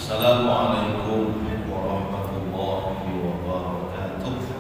Assalamualaikum warahmatullahi wabarakatuh.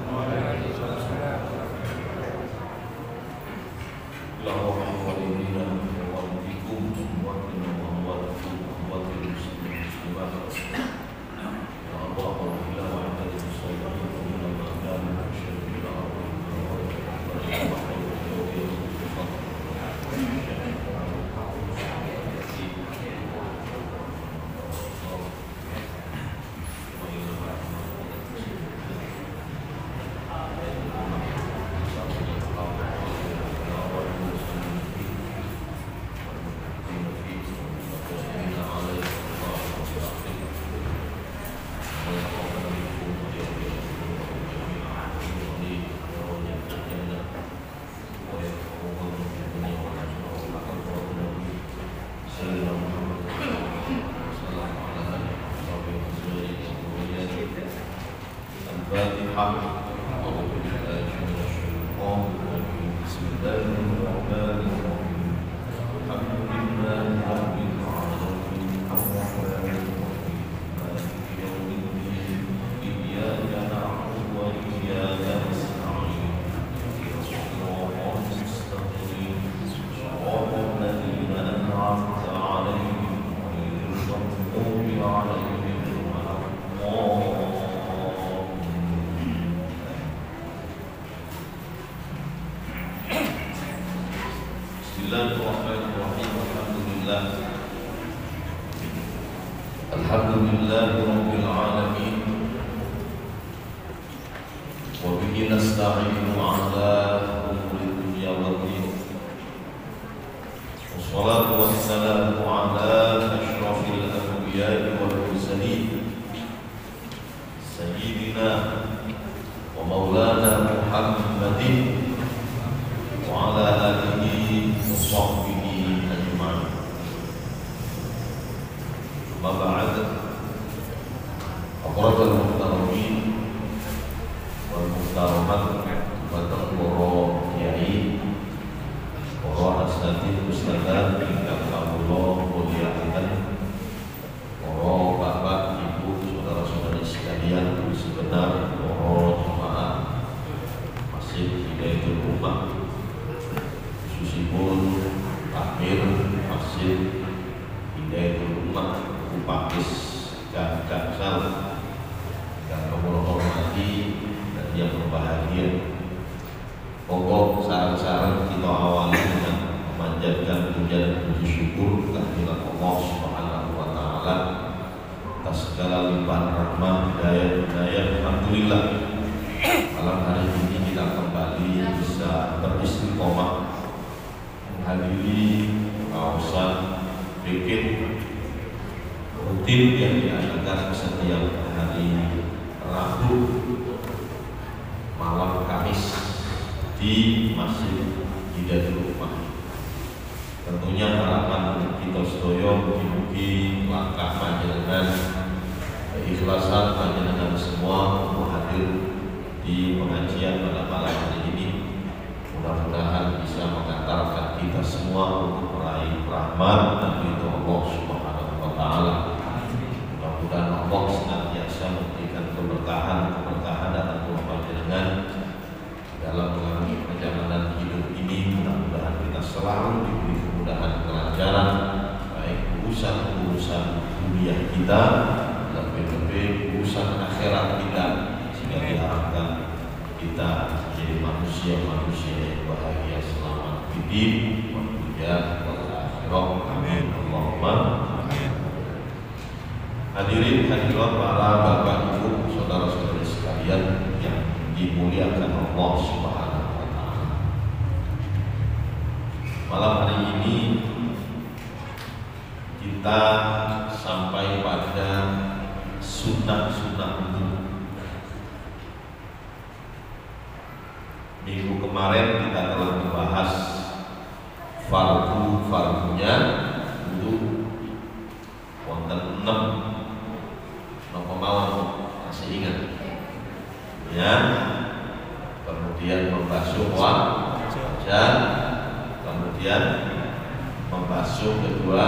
Membasuh kedua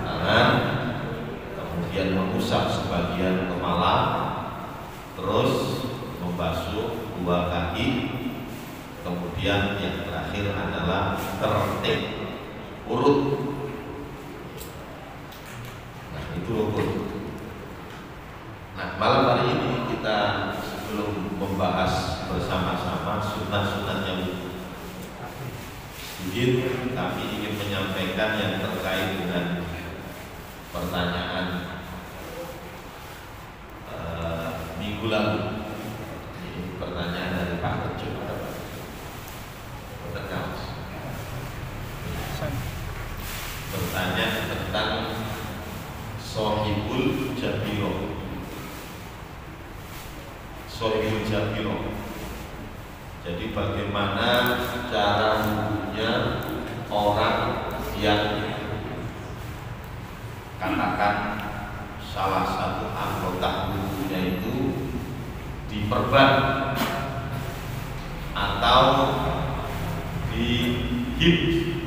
tangan, kemudian mengusap sebagian kepala, terus membasuh 2 kaki, kemudian yang terakhir adalah tertib urut. Nah, itu rukun. Nah, malam hari ini kita sebelum membahas bersama-sama sunnah-sunnahnya sedikit kami ingin menyampaikan yang terkait dengan pertanyaan minggu lalu. Ini pertanyaan dari Pak Tejo. Bertanya tentang Sohibul Jabiro. Sohibul Jabiro. Jadi bagaimana cara wudhunya orang yang katakan salah satu anggota wudhunya itu diperban atau dihips.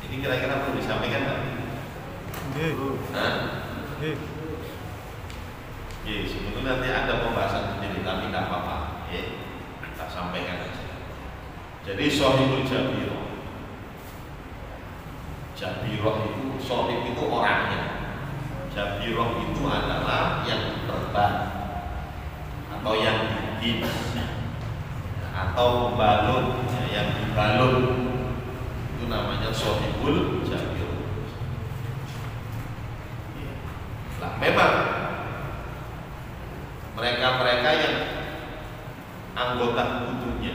Ini kira-kira perlu disampaikan nggak? Sebetulnya nanti ada pembahasan sendiri, tapi tidak apa-apa. Kita sampaikan aja. Jadi Sohibul Jabiro. Jabiro itu, sohib itu orangnya. Jabiro itu adalah yang diperban atau yang dihips atau membalut, yang dibalut. Itu namanya Sohibul Jabiro. Nah, memang mereka-mereka yang anggota wudhunya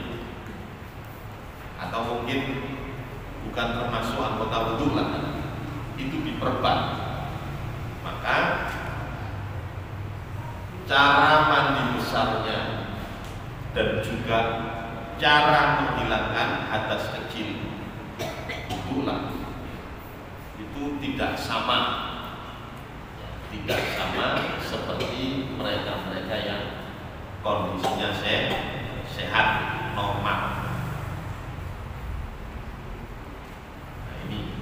atau mungkin bukan termasuk anggota wudhu lah, itu diperban. Maka cara mandi besarnya dan juga cara menghilangkan hadas kecil wudhu lah, itu tidak sama. Tidak sama seperti mereka-mereka yang kondisinya sehat, normal. Nah, ini.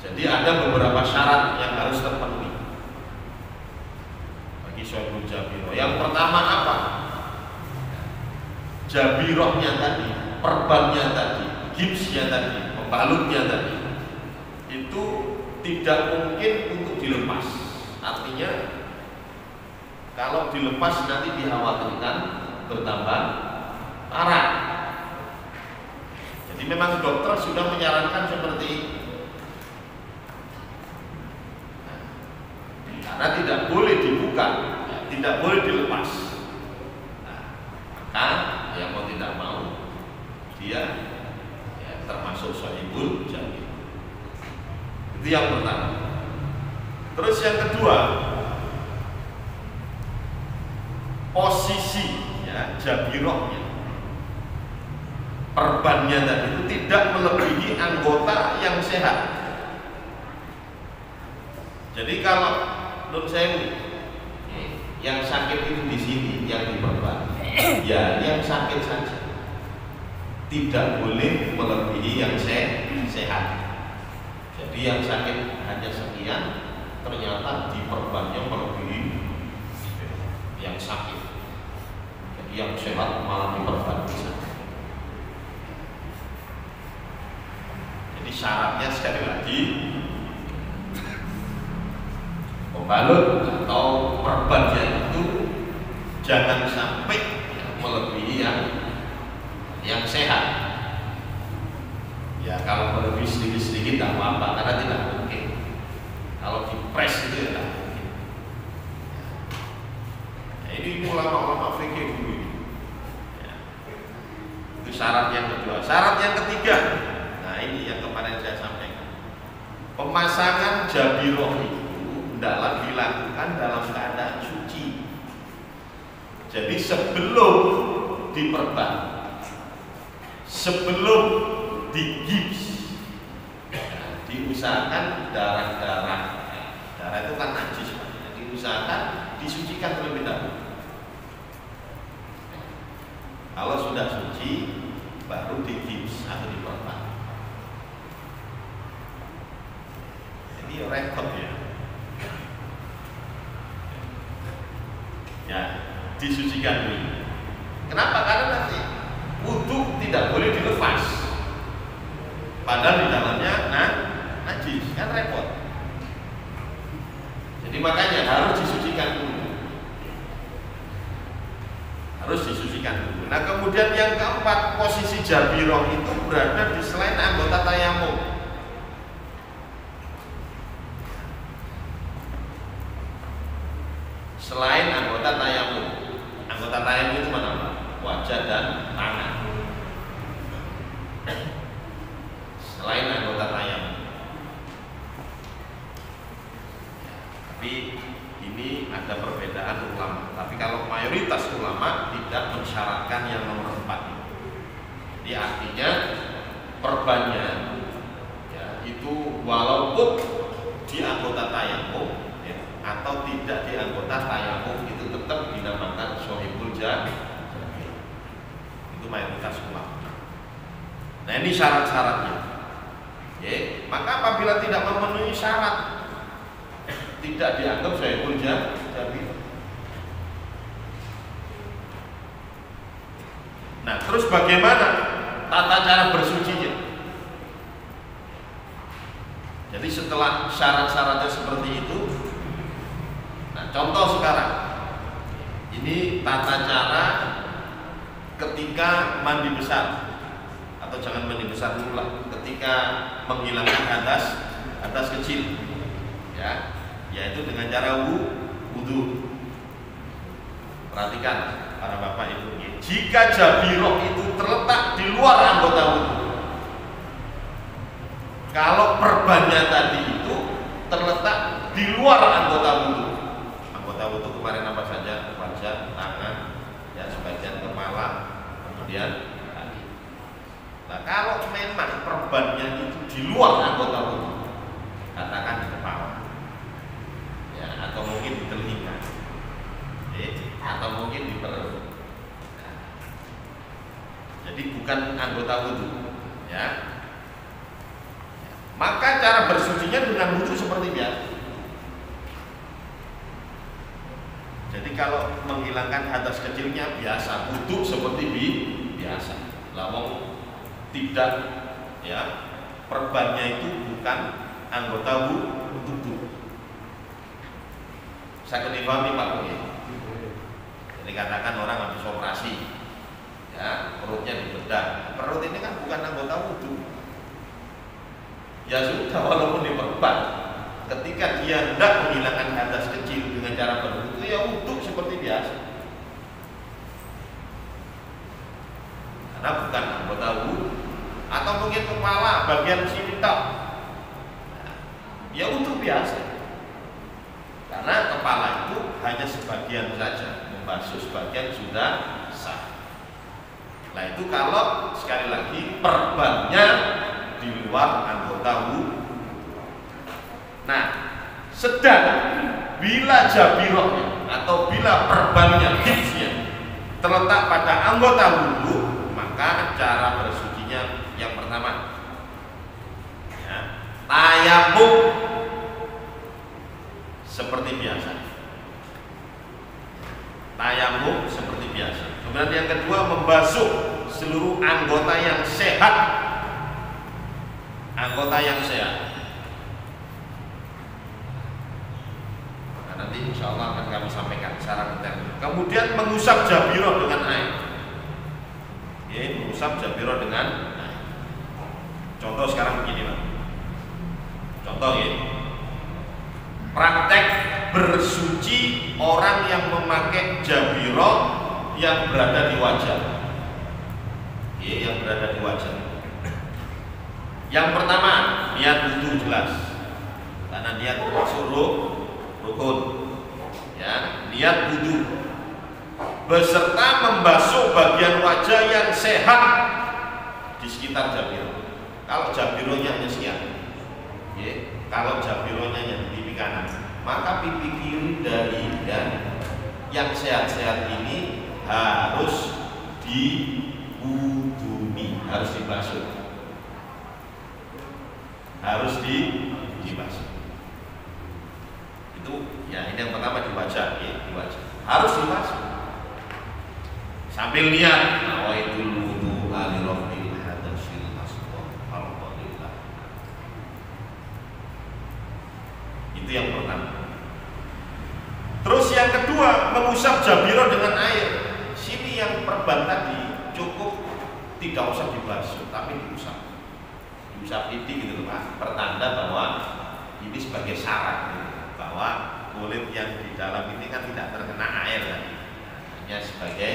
Jadi ada beberapa syarat yang harus terpenuhi bagi Sohibul Jabiro. Yang pertama apa? Jabirohnya tadi, perbannya tadi, gipsnya tadi, pembalutnya tadi, itu tidak mungkin untuk dilepas. Artinya kalau dilepas nanti dikhawatirkan bertambah parah. Jadi memang dokter sudah menyarankan seperti itu. Karena tidak boleh dibuka, tidak boleh dilepas. Maka yang mau tidak mau dia termasuk Sohibul Jabiro. Itu yang pertama. Terus yang kedua, posisi jabirohnya, perbannya tadi itu tidak melebihi anggota yang sehat. Jadi kalau menurut saya yang sakit itu di sini yang diperban, ya yang sakit saja, tidak boleh melebihi yang sehat. Jadi yang sakit hanya sekian, ternyata diperbannya melebihi yang sakit. Jadi yang sehat malah diperban bisa. Jadi syaratnya sekali lagi, pembalut atau perbannya itu jangan sampai melebihi yang sehat. Ya kalau melebihi sedikit-sedikit tidak apa-apa, karena tidak mungkin. Kalau dipres itu ya tidak mungkin. Nah, ini ulama-ulama fikih dulu. Itu syarat yang kedua. Syarat yang ketiga, nah ini yang kemarin saya sampaikan. Pemasangan jabiroh itu hendaklah dilakukan dalam keadaan suci. Jadi sebelum diperban, sebelum digips, diusahakan darah itu kan najis, diusahakan disucikan terlebih dahulu. Kalau sudah suci baru digips atau diperban. Ini repot ya. Ya, disucikan dulu. Kenapa? Karena nanti wudu tidak boleh dilepas. Padahal di dalamnya najis, kan repot. Jadi makanya harus disucikan dulu. Harus disucikan dulu. Nah kemudian yang keempat, posisi jabiroh itu berada di selain anggota tayamum. Selain anggota tayamum. Anggota tayamum itu mana? Wajah dan tangan. Selain anggota tayamum. Tapi ini ada perbedaan ulama. Tapi kalau mayoritas ulama tidak mensyaratkan yang nomor 4 itu. Jadi artinya perbannya ya, itu walaupun di anggota tayamum ya, atau tidak di anggota tayamum itu tetap dinamakan shohibul jabir. Itu mayoritas ulama. Nah ini syarat-syaratnya. Ya, maka apabila tidak memenuhi syarat tidak dianggap shohibul jabir. Nah terus bagaimana tata cara bersucinya? Jadi setelah syarat-syaratnya seperti itu, nah contoh sekarang ini tata cara ketika mandi besar, atau jangan mandi besar dulu lah, ketika menghilangkan hadas kecil ya, yaitu dengan cara wudu. Perhatikan para bapak ibu, jika jabiroh itu terletak di luar anggota wudu, kalau perbannya tadi itu terletak di luar anggota wudu. Anggota wudu kemarin apa saja? Wajah, tangan, ya sebagian kepala, kemudian kaki. Nah kalau memang perbannya itu di luar anggota wudu, katakan di kepala, ya atau mungkin di telinga, atau mungkin di perut. Nah, jadi bukan anggota wudu, ya. Maka cara bersucinya dengan wudu seperti biasa. Jadi kalau menghilangkan hadas kecilnya biasa, wudu seperti biasa. Lawang tidak, ya perbannya itu bukan anggota wudu. Saya dipahami Pak Boy. Jadi katakan orang habis operasi, ya perutnya dibedah. Perut ini kan bukan anggota wudu. Ya sudah, walaupun diperban, ketika dia hendak menghilangkan hadas kecil dengan cara berwudu, ya wudu seperti biasa. Karena bukan anggota wudu. Atau mungkin kepala bagian sini tak, ya wudu biasa. Karena kepala itu hanya sebagian saja, membasuh sebagian sudah sah. Nah itu kalau sekali lagi perbannya di luar anggota wudu. Nah, sedang bila jabirohnya atau bila perbannya hifznya terletak pada anggota wudu, maka cara bersucinya yang pertama, ya, tayamum seperti biasa. Tayamum seperti biasa. Kemudian yang kedua, membasuh seluruh anggota yang sehat. Anggota yang sehat. Nah, nanti insya Allah akan kami sampaikan secara detail. Kemudian mengusap jabiroh dengan air. Mengusap jabiroh dengan air. Contoh sekarang begini Pak. Contoh ya. Praktek bersuci orang yang memakai jabiroh yang berada di wajah. Yang berada di wajah. Yang pertama, niat wudu jelas. Karena niat termasuk rukun. Ya, niat wudu beserta membasuh bagian wajah yang sehat di sekitar jabiroh. Kalau jabirohnya hanya sekian, ya, kalau jabirohnya hanya di pipi kanan, maka pipi kiri dari yang sehat-sehat ini harus diwuduni, harus dibasuh. Harus dibasuh. Itu ya, ini yang pertama di wajah, ya, di wajah. Harus dibasuh. Sambil niat nawaitul wudu li rabbil hadasil asghar. Alhamdulillah. Itu yang pertama. Terus yang kedua, mengusap jabiro dengan air. Sini yang perban tadi cukup tidak usah dibasuh, tapi diusap. Diusap titik gitu Pak. Pertanda bahwa ini sebagai syarat bahwa kulit yang di dalam ini kan tidak terkena air kan. Hanya sebagai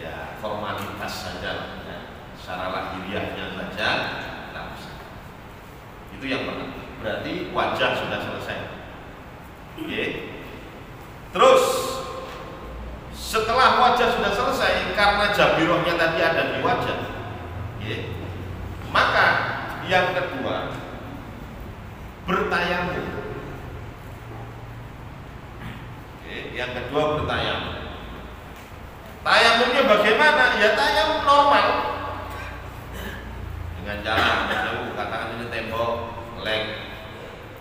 ya formalitas saja, ya. Secara lahiriahnya saja kita usap. Itu yang pertama. Berarti wajah sudah selesai. Oke. Terus setelah wajah sudah selesai, karena jabirohnya tadi ada di wajah, ya, maka yang kedua bertayamum. Yang kedua bertayamum. Tayamumnya bagaimana? Ya tayamum normal. Dengan cara menjauh, katakan ini tembok, lek,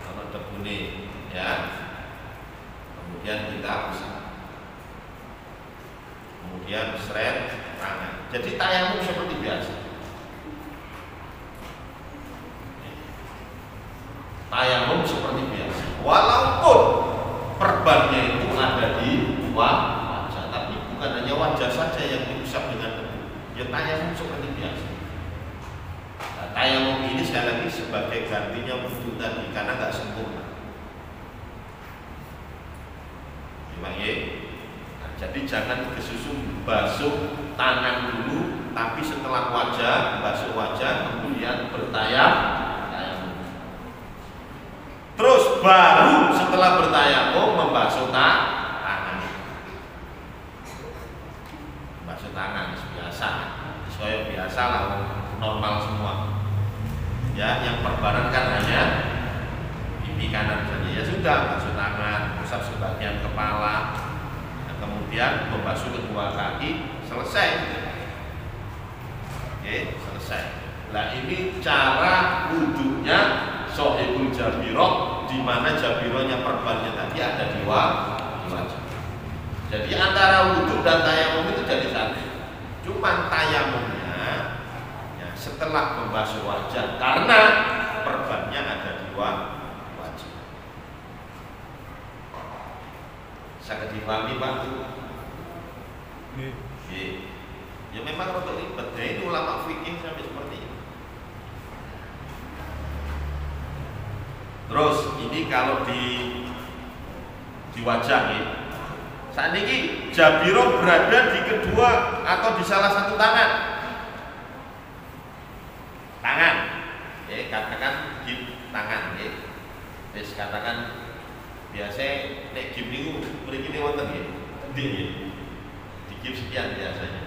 atau debune, ya. Kemudian kita usap. Kemudian seret tangan. Jadi tayamum seperti biasa. Tayamum seperti biasa. Walaupun perbannya itu ada di wajah, tapi bukan hanya wajah saja yang diusap dengan debu. Ya tayamum seperti biasa. Nah, tayamum ini sekali lagi sebagai gantinya wudu tadi karena nggak sempurna. Ya, nah, jadi jangan kesusun basuh tangan dulu, tapi setelah wajah basuh wajah, kemudian bertayamum. Terus baru setelah bertayamum membasuh tangan. Basuh tangan biasa, sesuai biasa lah, normal semua. Ya, yang perbanan kan hanya pipi kanan saja. Ya sudah, basuh tangan, usap sebagian kepala, dan kemudian membasuh kedua kaki, selesai. Oke, selesai. Nah ini cara wudhunya Sohibul Jabiroh, di mana jabirohnya perbannya tadi ada di wajah. Jadi antara wudhu dan tayamum itu jadi satu. Cuman tayamumnya ya, setelah membasuh wajah karena perbannya ada di wajah. Sangat dipahami Pak? Ya memang rotok ribet. Ya ini ulama fikih sampai seperti ini. Terus ini kalau di wajah ya. Saat ini jabiroh berada di kedua atau di salah satu tangan. Tangan. Ya, katakan gip tangan ya. Terus katakan biasa nek gip niku mriki ne wonten nggih. Endi nggih? Digip sekian biasanya.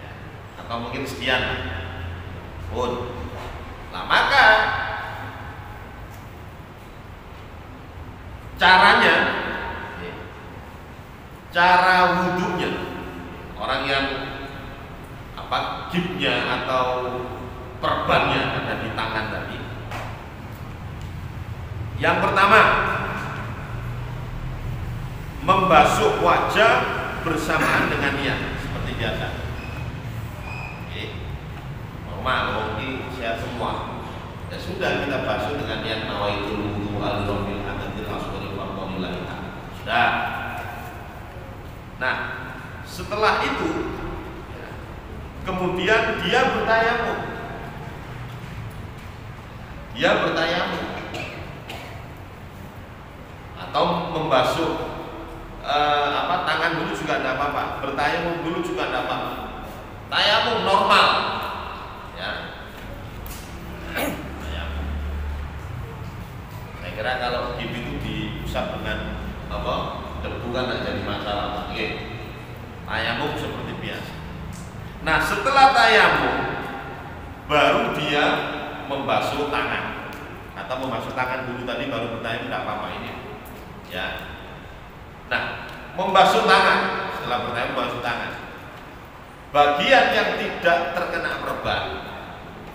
Ya. Atau mungkin sekian. Pun. Nah, maka caranya ya, cara wudhunya orang yang apa gipnya atau perbannya ada di tangan tadi. Yang pertama, membasuh wajah bersamaan dengan niat seperti biasa. Oke. Normal, ini sehat semua. Ya sudah kita basuh dengan niat nawaitul wudu al-rabbil hadasil asghar walhamdulillah. Sudah. Nah, setelah itu ya, kemudian dia bertayamum. Dia bertayamum atau membasuh tangan dulu juga tidak apa-apa, bertayamum dulu juga tidak apa-apa. Tayamum normal, ya. Tayamum. Saya kira kalau gip itu diusap dengan apa, debu kan tidak jadi masalah. Oke. Tayamum seperti biasa. Nah setelah tayamum, baru dia membasuh tangan atau membasuh tangan dulu tadi baru bertayamum tidak apa-apa ini, ya. Nah, membasuh tangan setelah bertayamum membasuh tangan. Bagian yang tidak terkena perban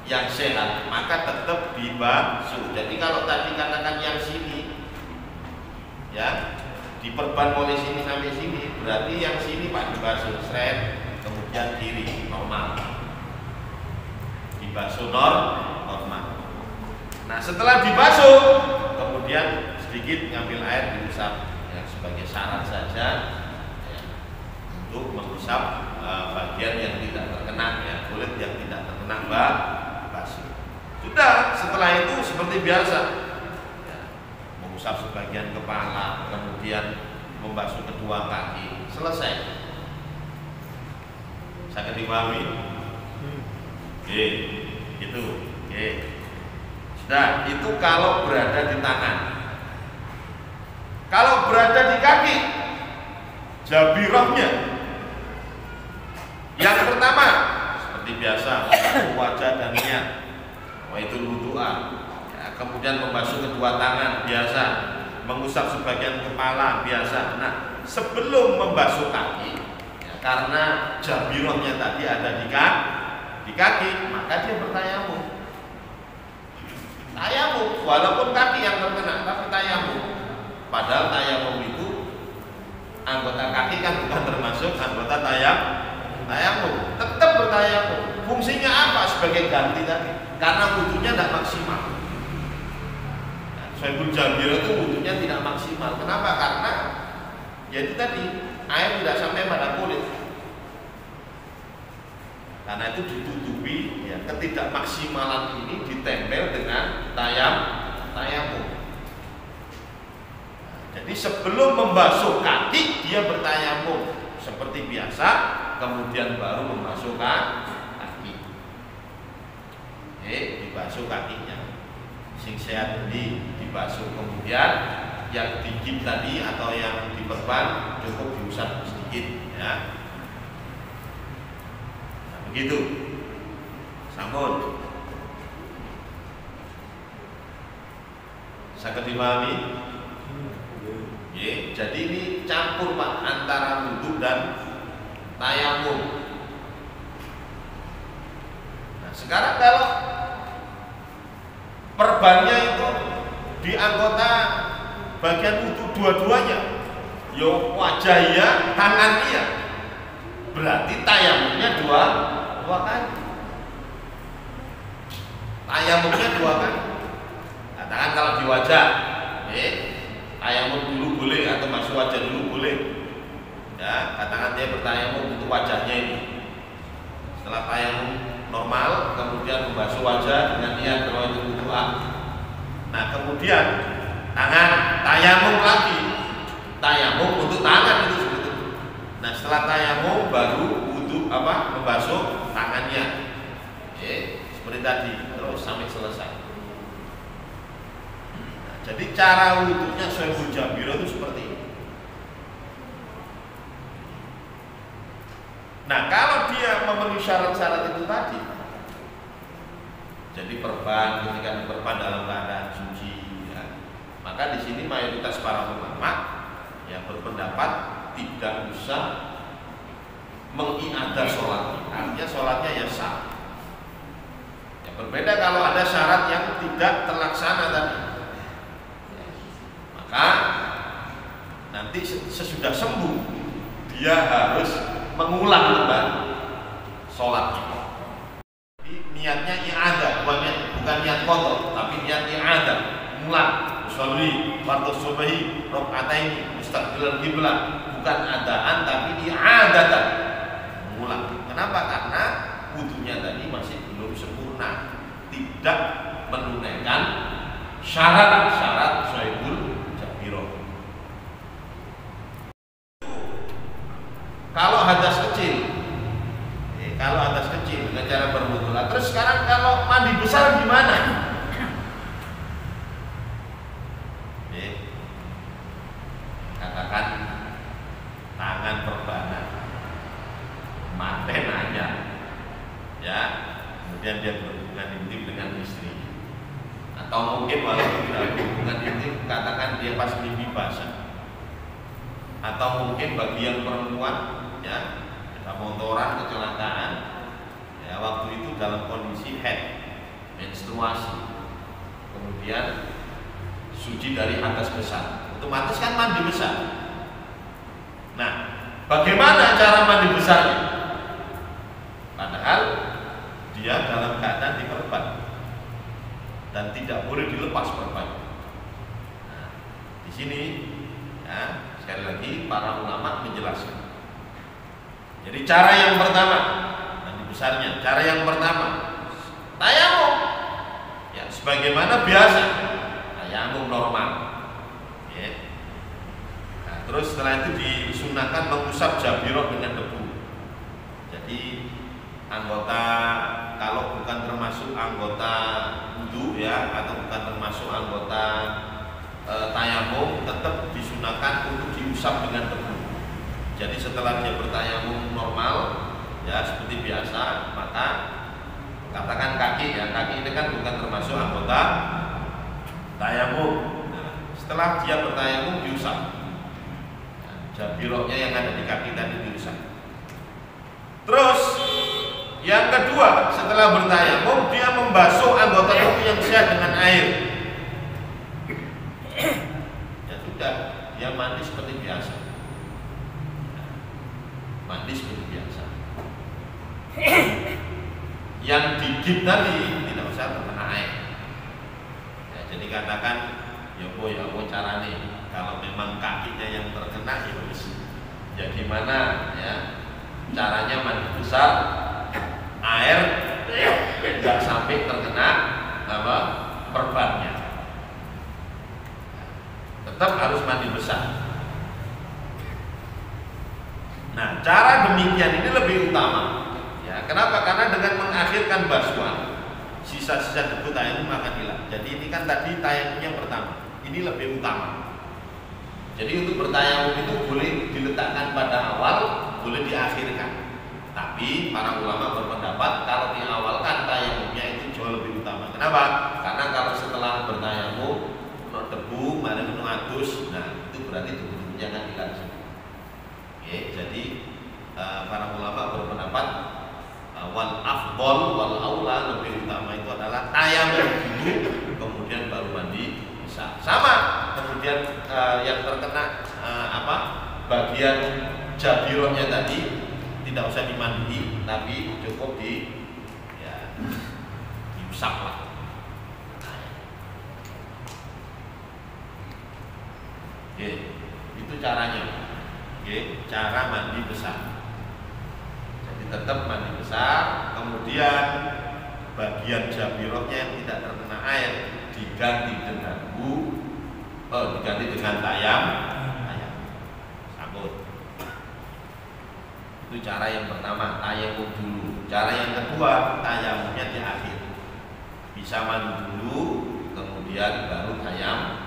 yang sehat maka tetap dibasuh. Jadi kalau tadi katakan yang sini diperban mulai sini sampai sini, berarti yang sini Pak dibasuh seret, kemudian kiri normal, dibasuh normal. Nah setelah dibasuh, kemudian sedikit ngambil air diusap, ya, sebagai syarat saja, ya, untuk mengusap bagian yang tidak terkena, ya, kulit yang tidak terkena basuh. Sudah, setelah itu seperti biasa, ya, mengusap sebagian kepala, kemudian membasuh kedua kaki, selesai. Saya dipahami? Itu. Sudah, itu kalau berada di tangan. Kalau berada di kaki, jabirahnya yang pertama seperti biasa, membasuh wajah dan niat, itu wudu'a, ya, kemudian membasuh kedua tangan biasa, mengusap sebagian kepala biasa. Nah sebelum membasuh kaki, ya, karena jabirahnya tadi ada di kaki, maka dia bertayamum. Tayamum, walaupun kaki yang terkena, tapi tayamum. Padahal tayamum itu anggota kaki kan bukan termasuk anggota tayamum, tetap bertayamum. Fungsinya apa? Sebagai ganti tadi, karena wudunya tidak maksimal. Syaibul Jabir itu wudunya tidak maksimal. Kenapa? Karena jadi tadi air tidak sampai pada kulit. Karena itu ditutupi, ya, ketidakmaksimalan ini ditempel dengan tayamum. Jadi sebelum membasuh kaki dia bertayamum seperti biasa, kemudian baru membasuh kaki. Dibasuh kakinya, sing sehat dibasuh, kemudian yang digigit tadi atau yang diperban cukup diusap sedikit, ya. Nah, begitu. Sampun. Saged dipahami? Jadi ini campur Pak antara wudhu dan tayamum. Nah sekarang kalau perbannya itu di anggota bagian wudhu dua-duanya, yo wajah ya, tangan iya, berarti tayamumnya dua kali. Tayamumnya dua kali. Katakan kalau di wajah, tayamum dulu boleh atau masuk wajah dulu boleh, ya. Katakan dia bertayamum untuk wajahnya ini, setelah tayamum normal kemudian membasuh wajah dengan niat berwajib wudu'a. Nah kemudian tangan tayamum lagi, tayamum untuk tangan itu sebetulnya. Nah setelah tayamum baru wudu membasuh tangannya, seperti tadi terus sampai selesai. Jadi cara wudhunya Syaibul Jabir itu seperti ini. Nah kalau dia memenuhi syarat-syarat itu tadi, jadi perban ketika diperban dalam keadaan suci, ya, maka di sini mayoritas para ulama yang berpendapat tidak usah mengiadah sholat, artinya sholatnya ya sah. Ya, berbeda kalau ada syarat yang tidak terlaksana tadi. Maka nanti sesudah sembuh dia harus mengulang kembali sholat. Jadi niatnya i'adah, bukan niat qadha, tapi niat i'adah, mengulang. Usolli fardhu subhi raka'ataini mustaqbilal qiblah, bukan adaan tapi i'adatan, mengulang. Kenapa? Karena wudunya tadi masih belum sempurna, tidak menunaikan syarat-syarat Syaibul. Kalau hadas kecil, dengan cara berwudu. Terus sekarang kalau mandi besar gimana? Katakan tangan perbanan, mate nanya, ya, kemudian dia berhubungan intim dengan istri, atau mungkin walaupun tidak berhubungan intim, katakan dia pas mimpi basah, atau mungkin bagi yang perempuan, ya, motoran kecelakaan, ya, waktu itu dalam kondisi haid, menstruasi, kemudian suci dari hadas besar, otomatis kan mandi besar, Nah, bagaimana cara mandi besarnya? Padahal dia dalam keadaan diperban dan tidak boleh dilepas perban. Nah, di sini ya, sekali lagi para ulama menjelaskan. Jadi cara yang pertama, mandi besarnya, cara yang pertama tayamum. Ya, sebagaimana biasa tayamum normal. Ya. Nah, terus setelah itu disunahkan mengusap jabirah dengan debu. Jadi anggota, kalau bukan termasuk anggota wudu ya, atau bukan termasuk anggota tayamum, tetap disunahkan untuk diusap dengan debu. Jadi setelah dia bertayamum normal ya seperti biasa, maka katakan kaki ya, kaki ini kan bukan termasuk anggota tayamum. Nah, setelah dia bertayamum diusap, jabiroknya yang ada di kaki tadi diusap. Terus yang kedua, setelah bertayamum dia membasuh anggota tubuh yang sehat dengan air. Ya sudah, dia mandi seperti biasa. Mandi seperti biasa. Yang digigit tadi tidak usah terkena air. Ya, jadi katakan, ya bu carane kalau memang kakinya yang terkena ya wis. Ya gimana ya? Caranya mandi besar, air tidak sampai terkena apa perbannya. Tetap harus mandi besar. Nah, cara demikian ini lebih utama. Ya, kenapa? Karena dengan mengakhirkan basuhan, sisa-sisa debu tayamum akan hilang. Jadi ini kan tadi tayamum yang pertama. Ini lebih utama. Jadi untuk bertayamum itu boleh diletakkan pada awal, boleh diakhirkan. Tapi para ulama berpendapat kalau diawalkan tayamumnya itu jauh lebih utama. Kenapa? Karena kalau setelah bertayamum debu, mari mengadus, nah itu berarti debu-debunya akan hilang. Oke, jadi para ulama berpendapat wal afdol wal aula, lebih utama itu adalah tayamum dulu, kemudian baru mandi besar. Sama kemudian yang terkena bagian jabirahnya tadi tidak usah dimandi, tapi cukup diusap lah. Oke, itu caranya. Oke, cara mandi besar. Jadi tetap mandi besar, kemudian bagian jabirahnya yang tidak terkena air diganti dengan tayam. Sabut. Itu cara yang pertama, tayamum dulu. Cara yang kedua, tayamumnya di akhir. Bisa mandi dulu, kemudian baru tayam.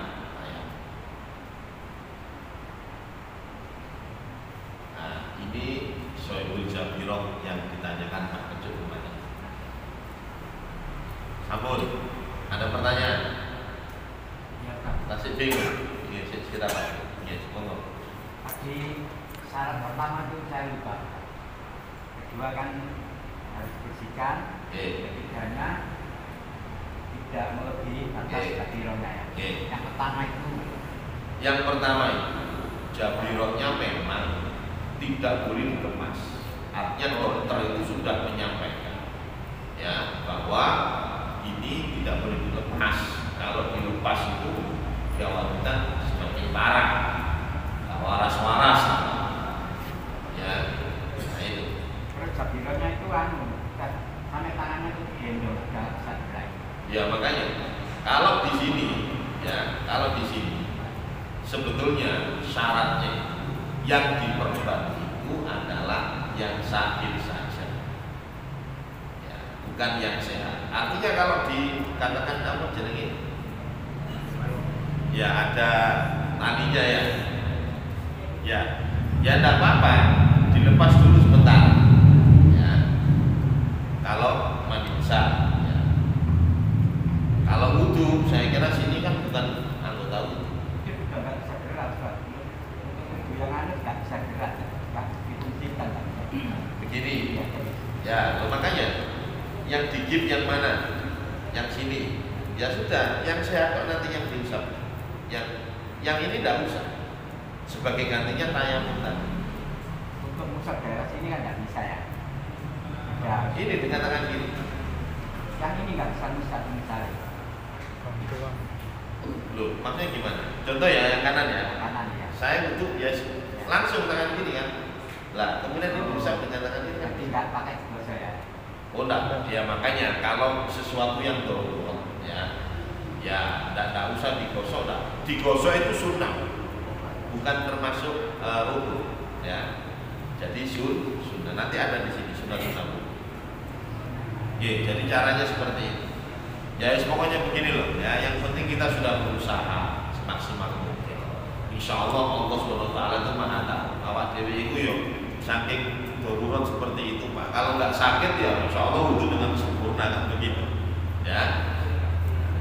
Nah, ini sohibul jabirah yang ditanyakan Pak Kecut kemarin. Sabun, ada pertanyaan? Ya, Pak. Masih bingung? Iya, kita Pak. Iya, monggo. Tadi syarat pertama itu saya lupa. Kedua kan harus bersihkan. Ketiganya tidak melebihi batas jabirahnya ya. Yang pertama itu. Yang pertama itu jabirahnya memang tidak boleh dikemas. Artinya dokter itu sudah menyampaikan ya bahwa ini tidak boleh dilepas. Kalau dilepas itu ya wanita semakin parah, waras-waras ya. Nah itu. Terus jabirahnya itu sampai tangannya itu digendong, nggak bisa dibelah. Ya makanya kalau di sini sebetulnya syaratnya yang diperban itu adalah yang sakit saja, ya, bukan yang sehat. Artinya kalau dikatakan apa jenenge, ya ada talinya ya tidak apa-apa, dilepas dulu sebentar. Ya, kalau mandi besar, ya. Kalau wudu, saya kira sini kan bukan anggota wudu. Itu juga nggak bisa gerak, Pak. Untuk yang anu nggak bisa gerak, nggak difungsikan. Begini, ya, makanya yang digigit yang mana? Yang sini. Ya sudah, yang sehat kok nanti yang diusap. Yang ini tidak usah. Sebagai gantinya tayamum tadi. untuk musab daerah sini kan nggak bisa ya. Ya. Ini dengan tangan kiri. Yang ini nggak bisa musab misalnya. Loh, maksudnya gimana? Contoh ya, yang kanan ya. Kanan ya. Saya butuh ya langsung tangan kiri kan. Lah, kemudian ini bisa dengan tangan kiri kan. Jadi nggak pakai gosok ya. Oh enggak, ya makanya kalau sesuatu yang darurat ya enggak usah digosok dah. Digosok itu sunnah, bukan termasuk rukun ya. Jadi sunnah nanti ada di sini sunnah. Ya, jadi caranya seperti itu. Ya, pokoknya begini loh ya. Yang penting kita sudah berusaha semaksimal mungkin. Insya Allah Allah Subhanahu Wa Taala itu maha tahu. Awak dewi itu yo saking darurat seperti itu Pak. Kalau nggak sakit ya Insya Allah wudhu dengan sempurna kan begitu ya.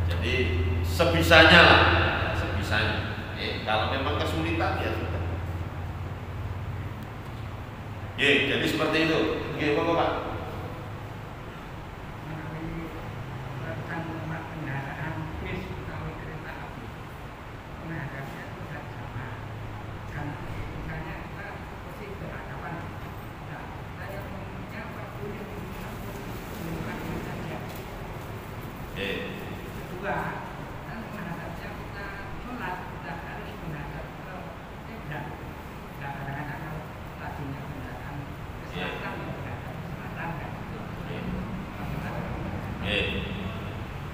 Jadi sebisanya lah ya, sebisanya. Kalau memang kesulitan ya sudah. Jadi seperti itu. Monggo Pak.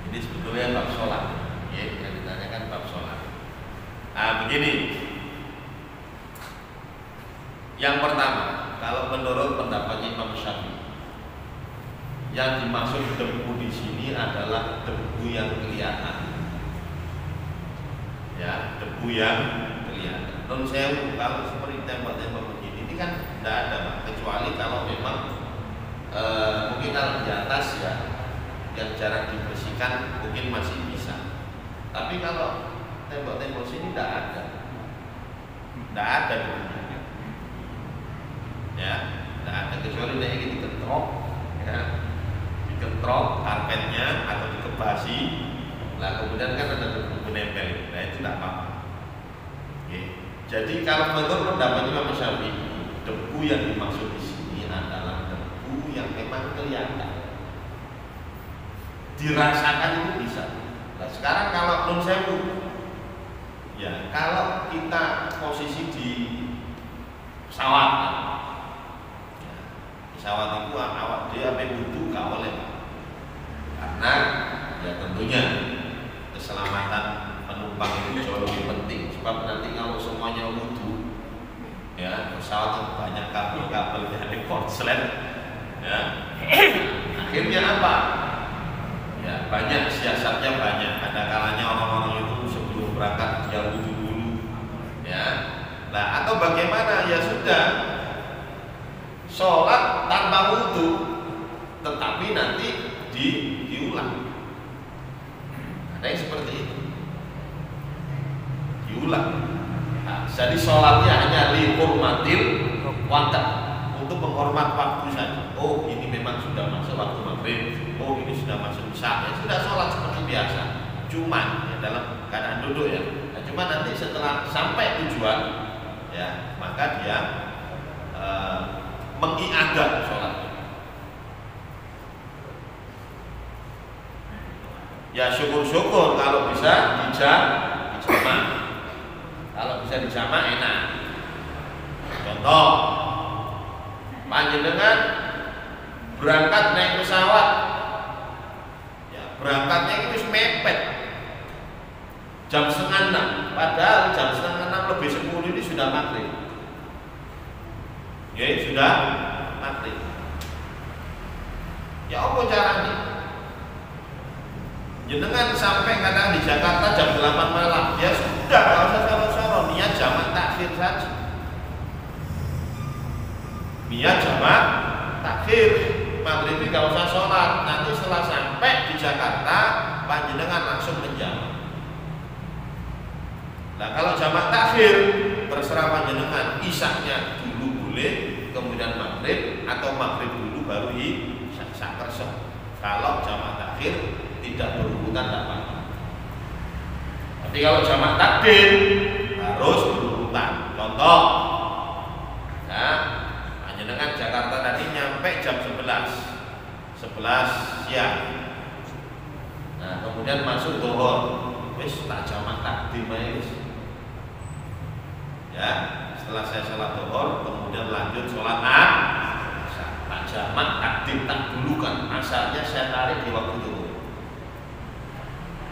Ini sebetulnya bab sholat, yang ditanyakan bab sholat. Begini, yang pertama, kalau menurut pendapatnya Imam Syafi'i, yang dimaksud debu di sini adalah debu yang kelihatan, ya, debu yang kelihatan. Non sewu, kalau seperti tembak-tembak begini, ini kan tidak ada, kecuali kalau memang mungkin kalau di atas ya. Yang jarang dibersihkan mungkin masih bisa. Tapi kalau tembok-tembok sini tidak ada debunya. Ya, tidak ada kecuali ini diketrok, ya, diketrok karpetnya atau dikebasi. Lah kemudian kan ada debu nempel, nah itu tidak apa-apa. Jadi kalau menurut pendapat Imam Syafi'i, debu yang dimaksud di sini adalah debu yang memang kelihatan. Dirasakan itu bisa. Nah sekarang kalau nun sewu, ya kalau kita posisi di pesawat, ya, pesawat itu awak dia wudhu gak boleh, karena ya tentunya keselamatan penumpang itu jauh lebih penting. Sebab nanti kalau semuanya wudhu, ya pesawat banyak kabel-kabel dari korslet, ya akhirnya apa? Ya, banyak siasatnya banyak. Ada kalanya orang-orang itu sebelum berangkat dia wudhu dulu, ya. Nah, atau bagaimana? Ya sudah, sholat tanpa wudhu, tetapi nanti diulang. Ada yang seperti itu, diulang. Nah, jadi sholatnya hanya lihurmatil waktu, untuk menghormat waktu saja. Oh, ini memang sudah masuk waktu maghrib. Oh, ini sudah masuk isya, ya sudah sholat seperti biasa. Cuman ya, dalam keadaan duduk ya. Nah, cuma nanti setelah sampai tujuan, ya maka dia mengiadah sholat. Ya syukur-syukur kalau bisa dijamak. Kalau bisa dijamak enak. Contoh, panjenengan berangkat naik pesawat. Berangkatnya itu mepet jam 5:30, padahal jam 5:30 lebih 10 ini sudah maghrib. Ya sudah maghrib. Ya apa caranya? Jenengan sampai kadang di Jakarta jam 8 malam, ya sudah kalau usah soro-soro, niat jamak takhir saja. Niat jamak takhir. Maghrib ini gak usah sholat, nanti setelah sampai di Jakarta panjenengan langsung menjamak. Nah kalau jamak takhir terserah panjenengan, isaknya dulu boleh, kemudian maghrib atau maghrib dulu baru isya kerso. Kalau jamak takhir tidak berurutan tak apa. Tapi kalau jamak takdim harus berurutan. Contoh, ya, 11 siang. Nah, kemudian masuk zuhur. Wis tak jamak takdim ae wis. Ya, setelah saya sholat zuhur, kemudian lanjut sholat asar. Tak jamak takdim, tak dulukan. Asalnya saya tarik di waktu zuhur.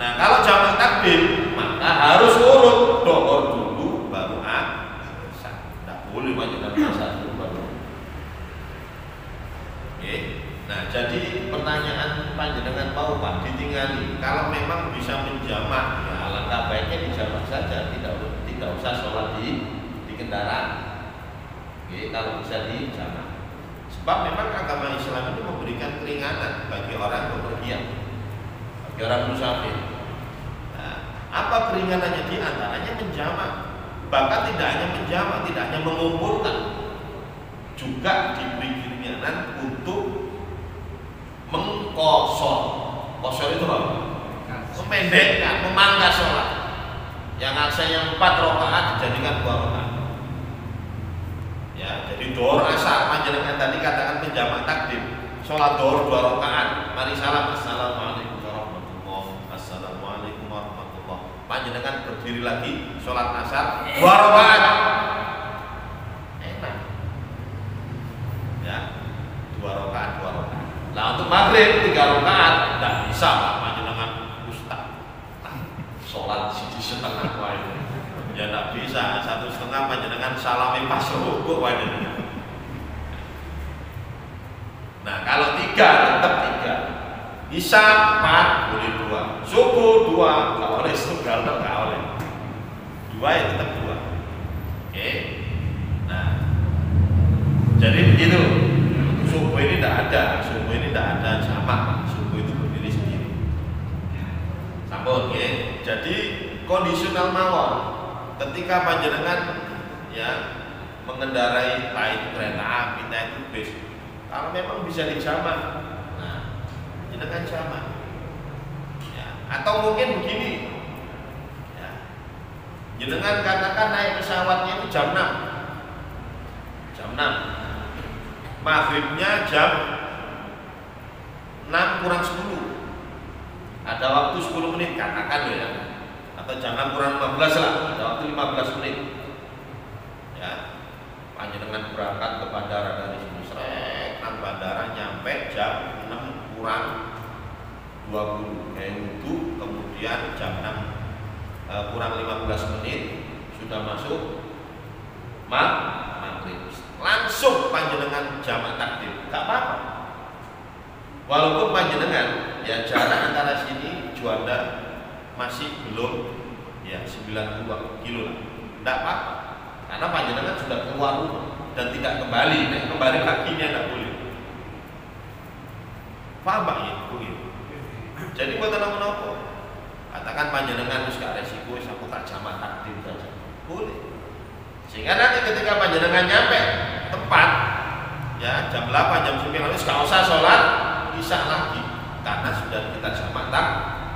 Nah, kalau jamak takdim, maka harus urut zuhur dulu baru asar. Tidak boleh banyak dari asar dulu baru. Oke. Nah, jadi pertanyaan panjenengan mau Pak ditinggali. Kalau memang bisa menjamak, ya alangkah baiknya dijamak saja, tidak usah sholat di kendaraan. Oke, kalau bisa dijamak. Sebab memang agama Islam itu memberikan keringanan bagi orang bepergian, bagi orang musafir. Nah, apa keringanannya? Di antaranya menjamak. Bahkan tidak hanya menjamak, tidak hanya mengumpulkan, juga diberi keringanan untuk mengkosor. Kosor itu apa? Memendekkan, memangkas sholat. Yang asalnya 4 rakaat dijadikan 2 rakaat. Ya, jadi dhuhr asar panjenengan tadi katakan penjamak takdim. Sholat dhuhr 2 rakaat. Mari salam, assalamualaikum warahmatullahi wabarakatuh. Assalamualaikum warahmatullahi wabarakatuh. Panjenengan berdiri lagi, sholat asar 2 rakaat. Enak. Ya, 2 rakaat, 2 rakaat. Nah, untuk maghrib 3 rakaat tidak bisa Pak panjenengan ustaz. Sholat siji setengah wae. Ya tidak bisa, 1,5 panjenengan salami pas rukuk panjenengan. Nah, kalau 3 tetap 3. Isya 4 boleh 2. Subuh 2, enggak boleh setunggal enggak boleh. 2 ya tetap 2. Oke. Nah. Jadi begitu. Subuh ini tidak ada, jamak. Subuh itu berdiri sendiri. Sampun ya. Jadi kondisional mawon. Ketika panjenengan ya mengendarai baik kereta api, itu bis, kalau memang bisa dijamak, nah panjenengan jamak. Ya. Atau mungkin begini, ya, jenengan katakan naik pesawatnya itu jam 6, maghribnya jam 6 kurang 10, ada waktu 10 menit katakan ya, atau jangan kurang 15 lah, ada waktu 15 menit ya, panjenengan berangkat ke bandara dari sini, nang bandara nyampe jam 6 kurang 20 itu, kemudian jam 6 kurang 15 menit sudah masuk maghrib, langsung panjenengan jamak takdim, gak apa-apa. Walaupun panjenengan ya jarak antara sini Juanda masih belum ya 92 kilo lah, tidak apa-apa, karena panjenengan sudah keluar rumah dan tidak kembali, kembali lagi nya tidak boleh. Paham Pak ya? Jadi buat apa? Katakan panjenengan harus gak resiko, aku tak jamak takdim saja, boleh. Sehingga nanti ketika panjenengan nyampe tempat ya jam 8, jam 9 harus gak usah sholat isya lagi, karena sudah kita jamak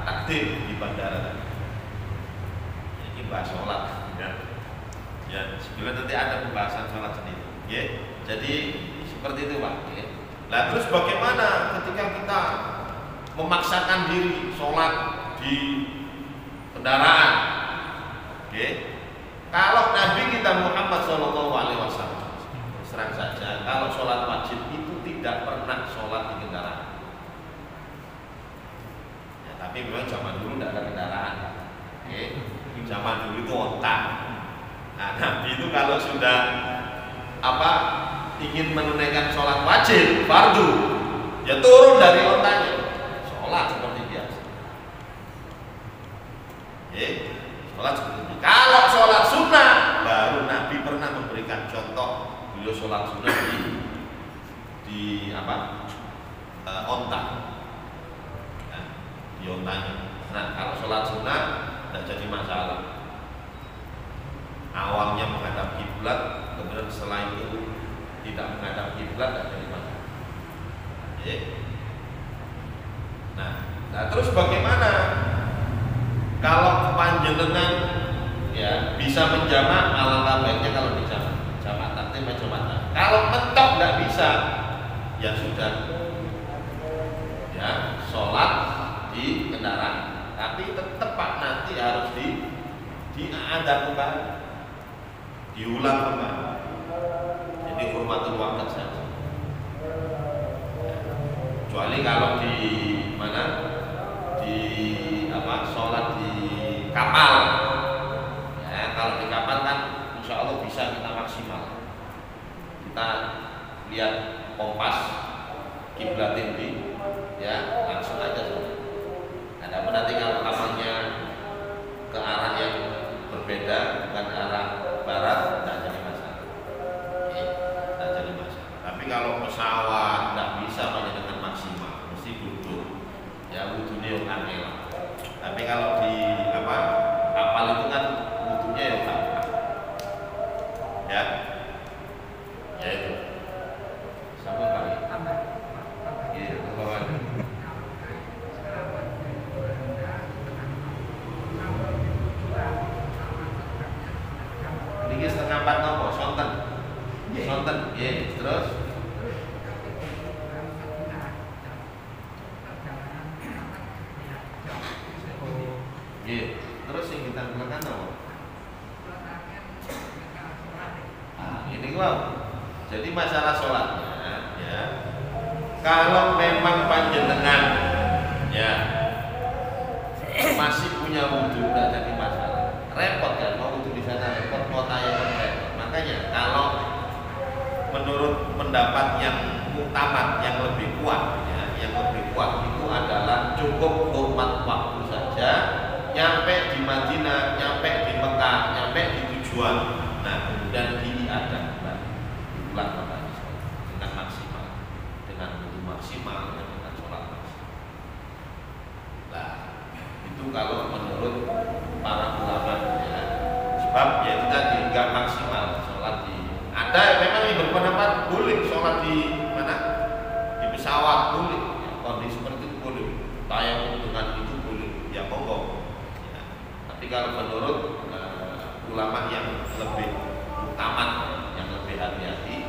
takdim di bandara tadi. Ini bahas sholat ya, sebelum nanti ada pembahasan sholat sendiri ya. Jadi seperti itu Pak ya. Nah terus bagaimana ketika kita memaksakan diri sholat di kendaraan ya? Kalau Nabi kita Muhammad SAW serang saja, kalau sholat wajib itu tidak pernah sholat di kendaraan. Ya, tapi memang zaman dulu tidak ada kendaraan. Okay. Zaman dulu itu onta. Nah, Nabi itu kalau sudah ingin menunaikan sholat wajib, fardu, ya turun dari ontanya, sholat seperti biasa. Okay. Sholat seperti itu. Kalau sholat sunnah, baru Nabi pernah memberikan contoh. Beliau sholat sunnah di onta, nah, di ontanya. Nah, kalau sholat sunnah tidak jadi masalah. Awalnya menghadap kiblat, kemudian setelah itu tidak menghadap kiblat, tidak jadi masalah. Oke. Nah, terus bagaimana kalau panjenengan ya bisa menjamak? Alangkah baiknya kalau dijamak, jamak takdim, jamak takdim. Kalau mentok tidak bisa, ya sudah sholat di kendaraan, tapi tetap Pak nanti harus diadab kembali, diulang kembali. Jadi hurmatul waqt saja. Kecuali kalau di mana, di sholat di kapal. Ya, kalau di kapal kan insya Allah bisa kita maksimal. Kita lihat kompas kiblatin di, ya langsung aja sholat. Adapun nanti kalau kapalnya ke arah yang berbeda, bukan arah barat, tidak jadi masalah. Tidak jadi masalah. Tapi kalau pesawat tidak bisa dengan maksimal, mesti duduk. Ya wudhunya yang angel. Tapi kalau di kapal itu kan wudhunya yang gampang. Ya, ya itu. Sambung kali. Iya, ke bawah. Ini setengah 4 nopo, sonten. Sonten, ya, terus. Ya, terus yang kita lakukan apa? Ini wow. Jadi masalah sholatnya, ya. Kalau memang panjenengan, ya, masih punya wudhu, tidak jadi masalah. Repot kan, mau wudhu di sana repot, mau tayamum repot. Makanya kalau menurut pendapat yang muktamad, yang lebih kuat, ya, yang lebih kuat itu adalah cukup hormat waktu saja. Nyampe di Madinah, nyampe di Mekah, nyampe di tujuan. Nah, kemudian diadab kembali, diulang kembali dengan maksimal, dengan wudhu maksimal dan dengan sholat maksimal. Nah, itu kalau menurut para ulama, ya. Sebab ya itu tadi nggak maksimal sholat di. Ada memang yang berpendapat boleh sholat di mana? Di pesawat boleh, ya, kondisi seperti itu boleh. Tayamum dengan itu boleh, ya monggo. Tapi kalau menurut ulama yang lebih utama, yang lebih hati-hati,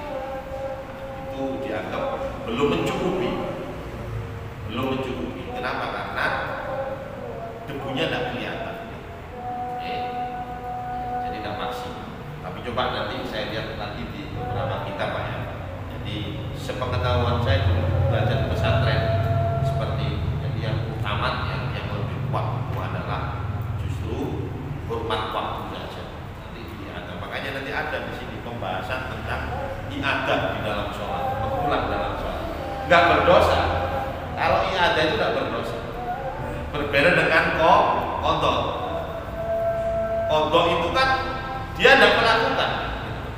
itu dianggap belum mencukupi. Kenapa? Karena debunya tidak kelihatan. Jadi tidak maksimal. Tapi coba nanti saya lihat lagi di beberapa kitab, Pak, ya. Jadi sepengetahuan saya dulu belajar pesantren seperti itu. Jadi yang utama, yang lebih kuat itu adalah hormat waktu saja. Nanti diadab. Makanya nanti ada di sini pembahasan tentang iadab di dalam sholat, mengulang dalam sholat. Enggak berdosa. Kalau iadab itu tidak berdosa. Berbeda dengan qadha. Qadha itu kan dia tidak melakukan.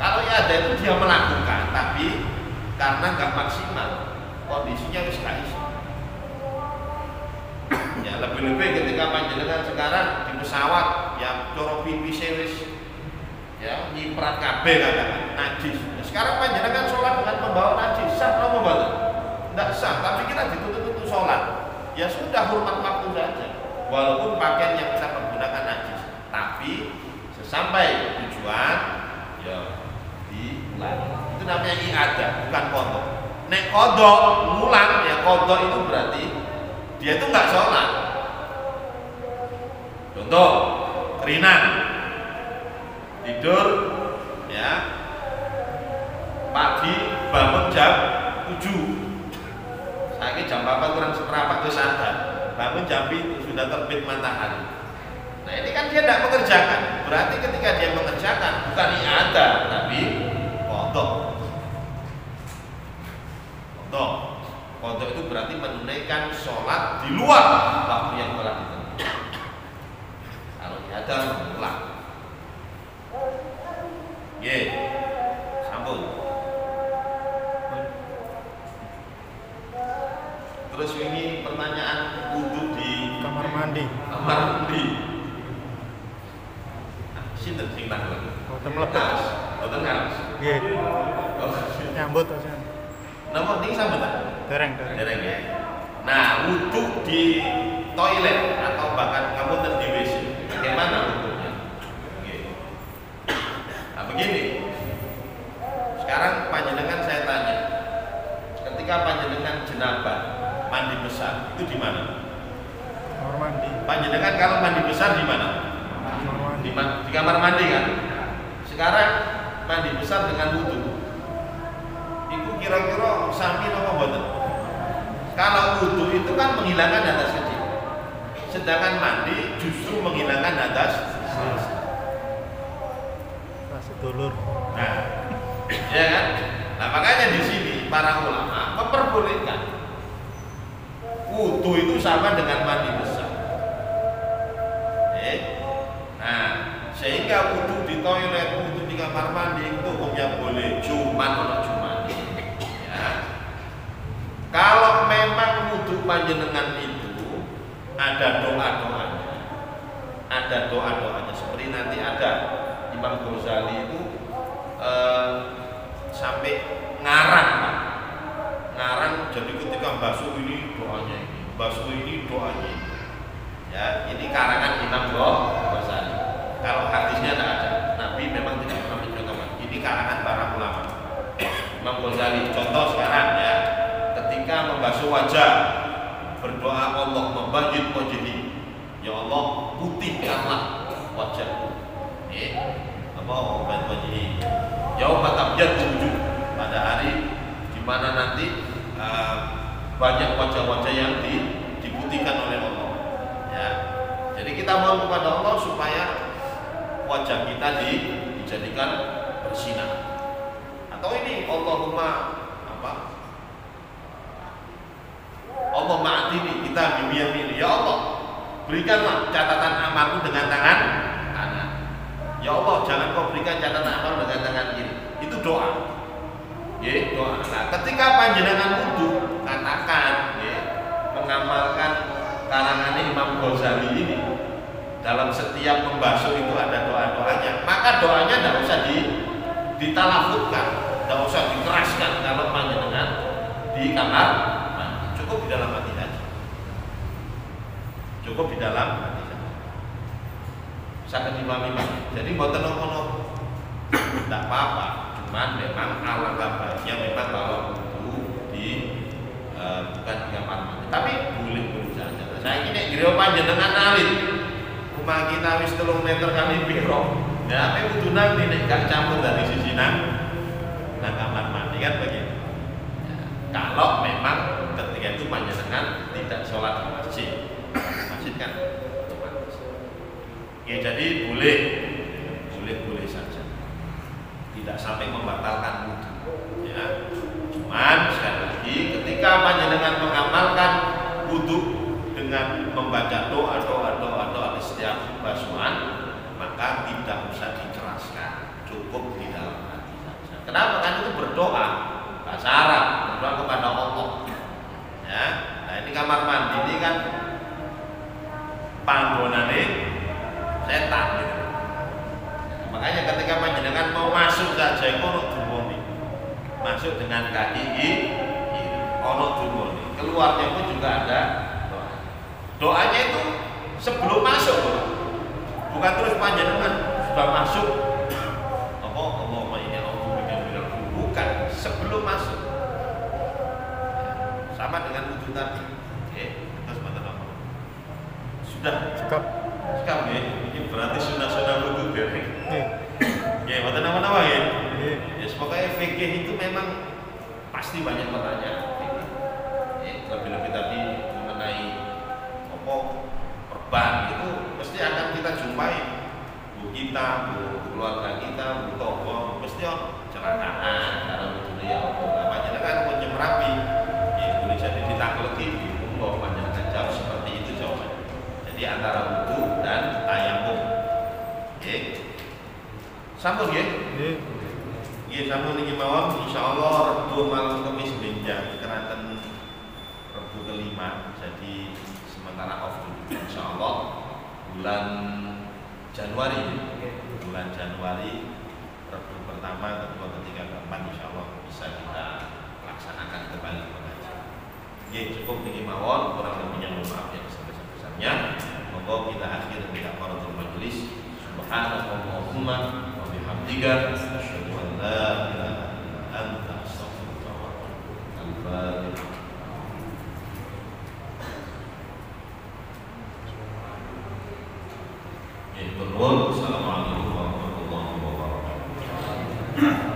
Kalau iadab itu dia melakukan, tapi karena nggak maksimal, kondisinya wis gak iso. Ya lebih-lebih ketika panjenengan sekarang di pesawat, ya coro pipi sewis, ya nyiprat kabeh katakan najis. Nah, sekarang panjenengan sholat dengan membawa najis, sah atau membawa? Tidak sah. Tapi kita dituntut untuk sholat. Ya sudah, hormat waktu saja. Walaupun pakaian yang kita pergunakan najis, tapi sesampai tujuan, ya diulangi. Itu namanya iadab, bukan qadha. Nek qadha ngulang, ya qadha itu berarti dia itu nggak sholat. Contoh, kerinan, tidur, ya, pagi bangun jam 7. Saya jam 8 kurang seperempat itu sadar. Bangun jam itu sudah terbit matahari. Nah ini kan dia tidak mengerjakan. Berarti ketika dia mengerjakan bukan iada, tapi qadha. Qadha itu berarti menunaikan sholat di luar waktu yang telah ditentukan. Kalau iada mengulang. Sambung. Terus ini pertanyaan wudhu di kamar mandi. Sinten sing tak lagi. Boten mlebet. Boten kaos. Nggih. Oh, Nyambut aja. napa niki sampeyan? Dereng. Dereng ya. Nah, wudhu di toilet atau bahkan ngapunten di WC. Bagaimana wudhunya? Nggih. Nah, begini. Sekarang panjenengan saya tanya. Ketika panjenengan jenabah mandi besar itu di mana? kamar mandi kan. Sekarang mandi besar dengan wudu. Itu kira-kira sami apa mboten? Kalau wudu itu kan menghilangkan hadas kecil. Sedangkan mandi justru menghilangkan hadas besar. Sedulur. Nah, ya kan? Nah, makanya di sini para ulama memperbolehkan wudu itu sama dengan mandi besar. Nah, sehingga wudu di toilet, wudu di kamar mandi itu hukumnya boleh, cuman ono cuman. Ya. Kalau memang wudu panjenengan itu ada doa-doanya. Ada doa-doanya seperti nanti ada Imam Ghazali itu sampai ngarang, jadi ketika basuh ini doanya ini, basuh ini doanya ini. Ya, ini karangan Imam Ghazali. Kalau hadisnya tidak ada, Nabi memang tidak pernah mencontohkan. Ini karangan para ulama. Imam Ghazali contoh sekarang ya, ketika membasuh wajah berdoa Allah membajit wajhi, ya Allah putihkanlah wajahku. Apa membajit wajhi? Yauma tabyaddu wujuh, pada hari di mana nanti banyak wajah-wajah yang diputihkan oleh Allah. Ya. Jadi kita mohon kepada Allah supaya wajah kita dijadikan bersinar. Atau ini Allahumma apa? Allahumma atini kita biyamini, ya Allah berikanlah catatan amalku dengan tangan kanan. Ya Allah jangan kau berikan catatan amal dengan tangan kiri. Itu doa. Ya, doa. Nah, ketika panjenengan wudu katakan ya, mengamalkan karangan Imam Ghazali ini, dalam setiap membasuh itu ada doa-doanya, maka doanya tidak usah ditalafutkan, tidak usah dikeraskan kalau panjenengan di kamar mandi, cukup di dalam hati saja. Cukup di dalam hati saja. Sangat dipahami Pak. Jadi mboten ono tidak apa-apa, cuman memang alangkah baiknya memang kalau itu bukan di kamar mandi, tapi boleh saja. Saya ini kira panjenengan alit. Rumah kita wis 3 meter kali piro. Ya, tapi kudu nang nek gak campur dari sisi nang kamar mandi kan begitu. Ya, kalau memang ketika itu panjenengan tidak sholat di masjid. Masjid kan otomatis. Ya jadi boleh saja. Tidak sampai membatalkan wudu. Ya. Cuman sekali lagi ketika panjenengan mengamalkan wudu dengan membaca doa di setiap basuhan, maka tidak usah dikeraskan, cukup di dalam hati saja. Kenapa? Kan itu berdoa bahasa Arab, berdoa kepada Allah. Ya, nah ini kamar mandi ini kan panggonane setan gitu. Makanya ketika panjenengan mau masuk saja itu ono dumone. Masuk dengan kaki kiri, ono dumone. Keluarnya pun juga ada doa. Doanya itu sebelum masuk, bukan terus panjenengan sudah masuk. Allahumma inni a'udzubika minal kufri, bukan, sebelum masuk. Sama dengan wudu tadi. Terus mata apa? Sudah Cekap. ya. Ini berarti sunnah wudu dereng. Ya, mata nama-nama ya. Ya, pokoknya fikih itu memang pasti banyak pertanyaan. Lebih-lebih tadi mengenai perban itu pasti akan kita jumpai. Bu kita, bu keluarga kita, bu toko, pasti celakaan karena betul ya namanya kan menyemrapi. Ya, boleh jadi ditakleki di umum panjang jauh seperti itu jawabannya. Jadi antara wudu dan tayamum. Oke. Sampun ya? Nggih, sampun niki mawon insyaallah Rebo malam Kamis benjang keranten Rebo kelima. Jadi sementara off dulu insyaallah bulan Januari. Rebo pertama, kedua, ketiga, keempat insyaallah bisa kita laksanakan kembali pengajian. Nggih, cukup niki mawon, kurang lebihnya mohon maaf yang sebesar-besarnya. Monggo kita akhiri dengan kafaratul majelis. Subhanallahumma wa bihamdika asyhadu an la ilaha illa anta astaghfiruka wa atubu ilaik. Assalamualaikum. Nah,